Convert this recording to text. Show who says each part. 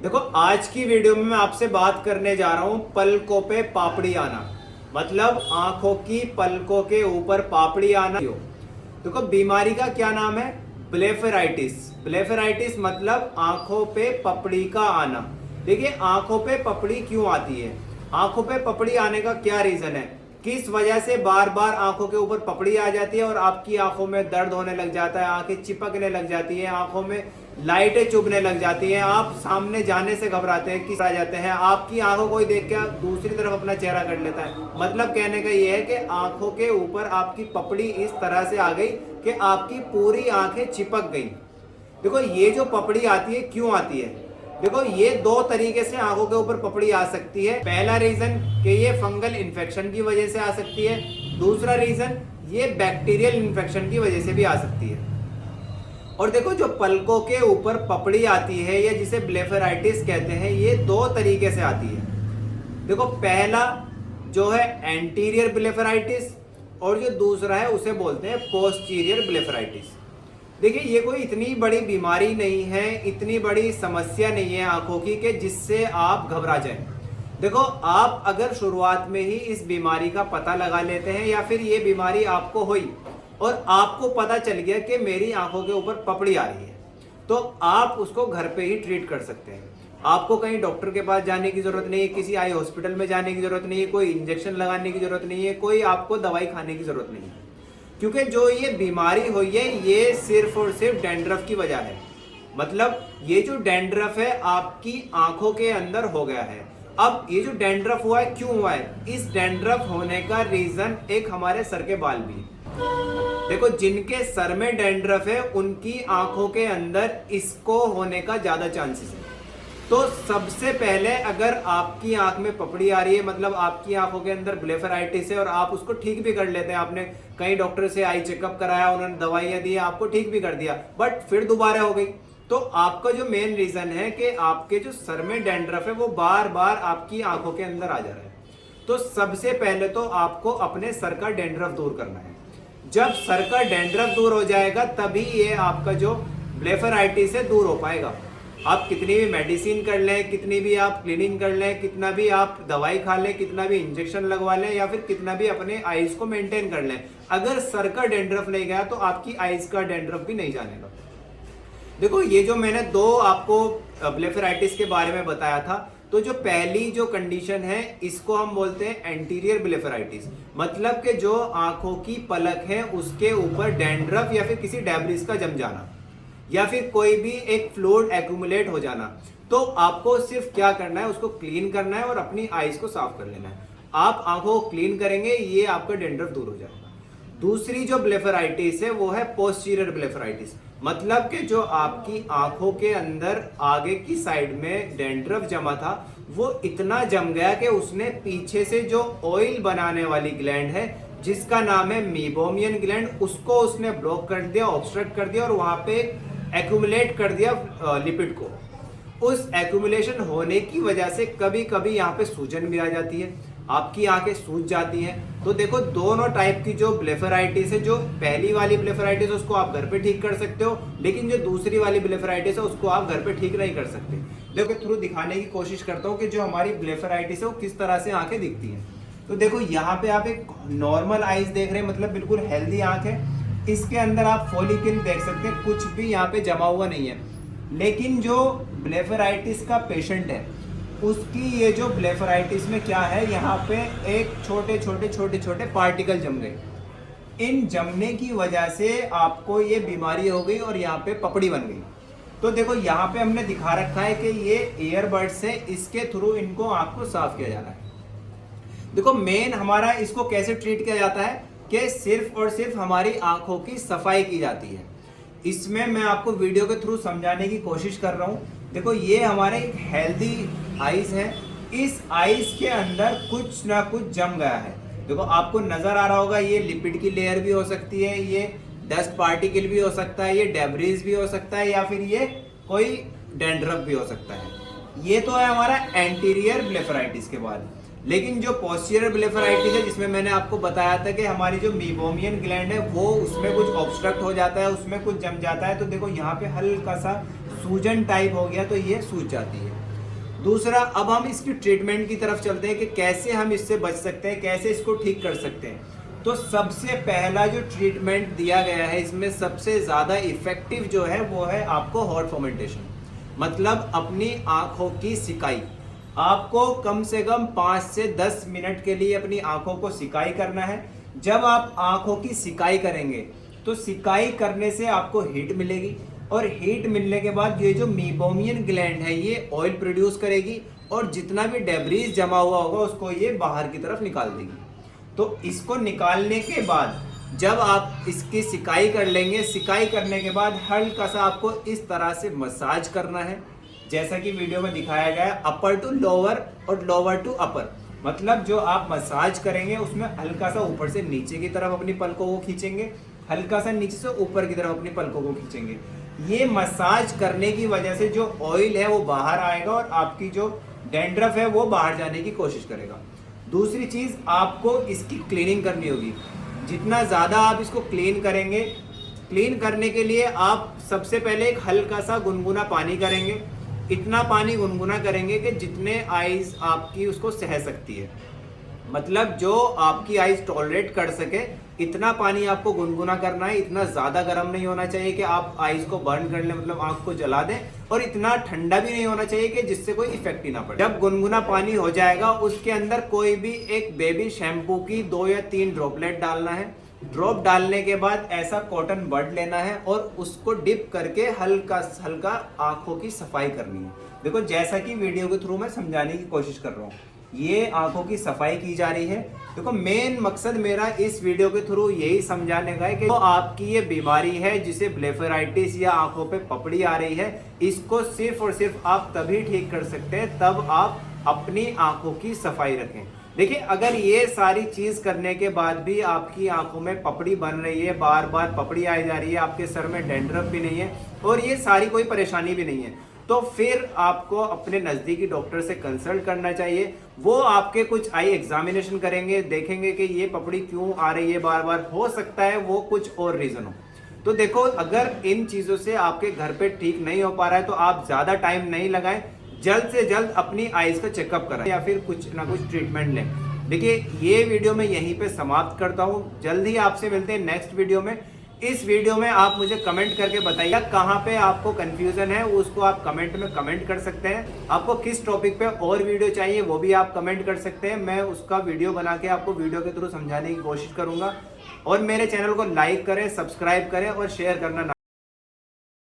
Speaker 1: देखो आज की वीडियो में मैं आपसे बात करने जा रहा हूं पलकों पे पापड़ी आना, मतलब आंखों की पलकों के ऊपर पापड़ी आना। देखो बीमारी का क्या नाम है? ब्लेफेराइटिस। ब्लेफेराइटिस मतलब आंखों पे पपड़ी का आना। देखिए आंखों पे पपड़ी क्यों आती है, आंखों पे पपड़ी आने का क्या रीजन है, किस वजह से बार बार आंखों के ऊपर पपड़ी आ जाती है और आपकी आंखों में दर्द होने लग जाता है, आंखें चिपकने लग जाती है, आंखों में लाइटें चुभने लग जाती हैं, आप सामने जाने से घबराते हैं, किस आ जाते हैं, आपकी आंखों को देख के दूसरी तरफ अपना चेहरा कर लेता है। मतलब कहने का ये है कि आंखों के ऊपर आपकी पपड़ी इस तरह से आ गई कि आपकी पूरी आंखें चिपक गई। देखो ये जो पपड़ी आती है क्यों आती है? देखो ये दो तरीके से आंखों के ऊपर पपड़ी आ सकती है। पहला रीजन कि ये फंगल इन्फेक्शन की वजह से आ सकती है, दूसरा रीजन ये बैक्टीरियल इन्फेक्शन की वजह से भी आ सकती है। और देखो जो पलकों के ऊपर पपड़ी आती है या जिसे ब्लेफेराइटिस कहते हैं, ये दो तरीके से आती है। देखो पहला जो है एंटीरियर ब्लेफेराइटिस और जो दूसरा है उसे बोलते हैं पोस्टीरियर ब्लेफेराइटिस। देखिए ये कोई इतनी बड़ी बीमारी नहीं है, इतनी बड़ी समस्या नहीं है आंखों की कि जिससे आप घबरा जाएं। देखो आप अगर शुरुआत में ही इस बीमारी का पता लगा लेते हैं या फिर ये बीमारी आपको हुई और आपको पता चल गया कि मेरी आंखों के ऊपर पपड़ी आ रही है, तो आप उसको घर पे ही ट्रीट कर सकते हैं। आपको कहीं डॉक्टर के पास जाने की जरूरत नहीं है, किसी आई हॉस्पिटल में जाने की जरूरत नहीं है, कोई इंजेक्शन लगाने की जरूरत नहीं है, कोई आपको दवाई खाने की जरूरत नहीं है। क्योंकि जो ये बीमारी हुई है ये सिर्फ और सिर्फ डैंड्रफ की वजह है। मतलब ये जो डैंड्रफ है आपकी आंखों के अंदर हो गया है। अब ये जो डैंड्रफ हुआ है क्यों हुआ है? इस डैंड्रफ होने का रीजन एक हमारे सर के बाल भी है। देखो जिनके सर में डैंड्रफ है उनकी आंखों के अंदर इसको होने का ज्यादा चांसेस है। तो सबसे पहले अगर आपकी आंख में पपड़ी आ रही है, मतलब आपकी आंखों के अंदर ब्लेफेराइटिस है और आप उसको ठीक भी कर लेते हैं, आपने कई डॉक्टर से आई चेकअप कराया, उन्होंने दवाइयां दी, आपको ठीक भी कर दिया, बट फिर दोबारा हो गई, तो आपका जो मेन रीजन है कि आपके जो सर में डैंड्रफ है वो बार बार आपकी आंखों के अंदर आ जा रहा है। तो सबसे पहले तो आपको अपने सर का डैंड्रफ दूर करना है। जब सर का डैंड्रफ दूर हो जाएगा तभी ये आपका जो ब्लेफेराइटिस है दूर हो पाएगा। आप कितनी भी मेडिसिन कर लें, कितनी भी आप क्लीनिंग कर लें, कितना भी आप दवाई खा लें, कितना भी इंजेक्शन लगवा लें या फिर कितना भी अपने आईज को मेंटेन कर लें, अगर सर का डैंड्रफ नहीं गया तो आपकी आईज का डैंड्रफ भी नहीं जानेगा। देखो ये जो मैंने दो आपको ब्लेफेराइटिस के बारे में बताया था, तो जो पहली जो कंडीशन है इसको हम बोलते हैं एंटीरियर ब्लेफेराइटिस। मतलब कि जो आंखों की पलक है उसके ऊपर डैंड्रफ या फिर किसी डेब्रिस का जम जाना या फिर कोई भी एक फ्लूइड एक्यूमुलेट हो जाना। तो आपको सिर्फ क्या करना है, उसको क्लीन करना है और अपनी आईज को साफ कर लेना है। आप आंखों को क्लीन करेंगे ये आपका डैंड्रफ दूर हो जाएगा। दूसरी जो ब्लेफेराइटिस है वो है पोस्टीरियर ब्लेफेराइटिस। मतलब कि जो आपकी आंखों के अंदर आगे की साइड में डैंड्रफ जमा था वो इतना जम गया कि उसने पीछे से जो ऑयल बनाने वाली ग्लैंड है जिसका नाम है मीबोमियन ग्लैंड, उसको उसने ब्लॉक कर दिया, ऑब्स्ट्रक्ट कर दिया और वहां पे एक्यूमुलेट कर दिया लिपिड को। उस एक्यूमुलेशन होने की वजह से कभी कभी यहाँ पे सूजन भी आ जाती है, आपकी आंखें सूज जाती हैं। तो देखो दोनों टाइप की जो ब्लेफेराइटिस है, जो पहली वाली ब्लेफेराइटिस है उसको आप घर पे ठीक कर सकते हो, लेकिन जो दूसरी वाली ब्लेफेराइटिस है उसको आप घर पे ठीक नहीं कर सकते। देखो थ्रू दिखाने की कोशिश करता हूँ कि जो हमारी ब्लेफेराइटिस है वो किस तरह से आंखें दिखती हैं। तो देखो यहाँ पे आप एक नॉर्मल आईज देख रहे हैं, मतलब बिल्कुल हेल्दी आंख है। इसके अंदर आप फॉलिकल देख सकते हैं, कुछ भी यहाँ पे जमा हुआ नहीं है। लेकिन जो ब्लेफेराइटिस का पेशेंट है उसकी ये जो ब्लेफेराइटिस में क्या है, यहाँ पे एक छोटे छोटे पार्टिकल जम गए। इन जमने की वजह से आपको ये बीमारी हो गई और यहाँ पे पपड़ी बन गई। तो देखो यहाँ पे हमने दिखा रखा है कि ये ईयरबड्स से इसके थ्रू इनको आंख को साफ किया जा रहा है। देखो मेन हमारा इसको कैसे ट्रीट किया जाता है कि सिर्फ और सिर्फ हमारी आंखों की सफाई की जाती है। इसमें मैं आपको वीडियो के थ्रू समझाने की कोशिश कर रहा हूँ। देखो ये हमारे एक हेल्दी आईज है, इस आईज के अंदर कुछ ना कुछ जम गया है। देखो आपको नजर आ रहा होगा, ये लिपिड की लेयर भी हो सकती है, ये डस्ट पार्टिकल भी हो सकता है, ये डेब्रिस भी हो सकता है या फिर ये कोई डैंड्रफ भी हो सकता है। ये तो है हमारा एंटीरियर ब्लेफेराइटिस के बाद। लेकिन जो पोस्टीरियर ब्लेफेराइटिस है जिसमें मैंने आपको बताया था कि हमारी जो मीबोमियन ग्लैंड है वो उसमें कुछ ऑब्स्ट्रक्ट हो जाता है, उसमें कुछ जम जाता है। तो देखो यहाँ पे हल्का सा सूजन टाइप हो गया तो ये सूज जाती है। दूसरा, अब हम इसकी ट्रीटमेंट की तरफ चलते हैं कि कैसे हम इससे बच सकते हैं, कैसे इसको ठीक कर सकते हैं। तो सबसे पहला जो ट्रीटमेंट दिया गया है इसमें सबसे ज़्यादा इफेक्टिव जो है वो है आपको हॉट फर्मेंटेशन, मतलब अपनी आंखों की सिकाई। आपको कम से कम 5 से 10 मिनट के लिए अपनी आंखों को सिकाई करना है। जब आप आंखों की सिकाई करेंगे तो सिकाई करने से आपको हीट मिलेगी, और हीट मिलने के बाद ये जो मीबोमियन ग्लैंड है ये ऑयल प्रोड्यूस करेगी, और जितना भी डेब्रीज जमा हुआ होगा उसको ये बाहर की तरफ निकाल देगी। तो इसको निकालने के बाद जब आप इसकी सिकाई कर लेंगे, सिकाई करने के बाद हल्का सा आपको इस तरह से मसाज करना है, जैसा कि वीडियो में दिखाया गया है, अपर टू लोअर और लोअर टू अपर। मतलब जो आप मसाज करेंगे उसमें हल्का सा ऊपर से नीचे की तरफ अपनी पलकों को खींचेंगे, हल्का सा नीचे से ऊपर की तरफ अपनी पलकों को खींचेंगे। ये मसाज करने की वजह से जो ऑयल है वो बाहर आएगा और आपकी जो डैंड्रफ है वो बाहर जाने की कोशिश करेगा। दूसरी चीज़, आपको इसकी क्लीनिंग करनी होगी। जितना ज़्यादा आप इसको क्लीन करेंगे, क्लीन करने के लिए आप सबसे पहले एक हल्का सा गुनगुना पानी करेंगे। इतना पानी गुनगुना करेंगे कि जितने आइज़ आपकी उसको सह सकती है, मतलब जो आपकी आइज़ टॉलरेट कर सके, इतना पानी आपको गुनगुना करना है। इतना ज़्यादा गर्म नहीं होना चाहिए कि आप आइज़ को बर्न कर लें, मतलब आँख को जला दें, और इतना ठंडा भी नहीं होना चाहिए कि जिससे कोई इफेक्ट ही ना पड़े। जब गुनगुना पानी हो जाएगा उसके अंदर कोई भी एक बेबी शैम्पू की 2 या 3 ड्रॉपलेट डालना है। ड्रॉप डालने के बाद ऐसा कॉटन बड लेना है और उसको डिप करके हल्का हल्का आंखों की सफाई करनी है। देखो, जैसा कि वीडियो के थ्रू मैं समझाने की कोशिश कर रहा हूँ, ये आंखों की सफाई की जा रही है। देखो, मेन मकसद मेरा इस वीडियो के थ्रू यही समझाने का है कि तो आपकी ये बीमारी है जिसे ब्लेफेराइटिस या आंखों पे पपड़ी आ रही है, इसको सिर्फ और सिर्फ आप तभी ठीक कर सकते हैं तब आप अपनी आंखों की सफाई रखें। देखिए, अगर ये सारी चीज करने के बाद भी आपकी आंखों में पपड़ी बन रही है, बार बार पपड़ी आई जा रही है, आपके सर में डैंड्रफ भी नहीं है और ये सारी कोई परेशानी भी नहीं है, तो फिर आपको अपने नज़दीकी डॉक्टर से कंसल्ट करना चाहिए। वो आपके कुछ आई एग्जामिनेशन करेंगे, देखेंगे कि ये पपड़ी क्यों आ रही है बार बार, हो सकता है वो कुछ और रीज़न हो। तो देखो, अगर इन चीज़ों से आपके घर पे ठीक नहीं हो पा रहा है तो आप ज़्यादा टाइम नहीं लगाएं, जल्द से जल्द अपनी आइज़ का चेकअप कराएं या फिर कुछ ना कुछ ट्रीटमेंट लें। देखिए, ये वीडियो मैं यहीं पे समाप्त करता हूँ। जल्द ही आपसे मिलते हैं नेक्स्ट वीडियो में। इस वीडियो में आप मुझे कमेंट करके बताइए कहाँ पे आपको कंफ्यूजन है, उसको आप कमेंट में कमेंट कर सकते हैं। आपको किस टॉपिक पे और वीडियो चाहिए वो भी आप कमेंट कर सकते हैं। मैं उसका वीडियो बना के आपको वीडियो के थ्रू समझाने की कोशिश करूंगा। और मेरे चैनल को लाइक करें, सब्सक्राइब करें और शेयर करना ना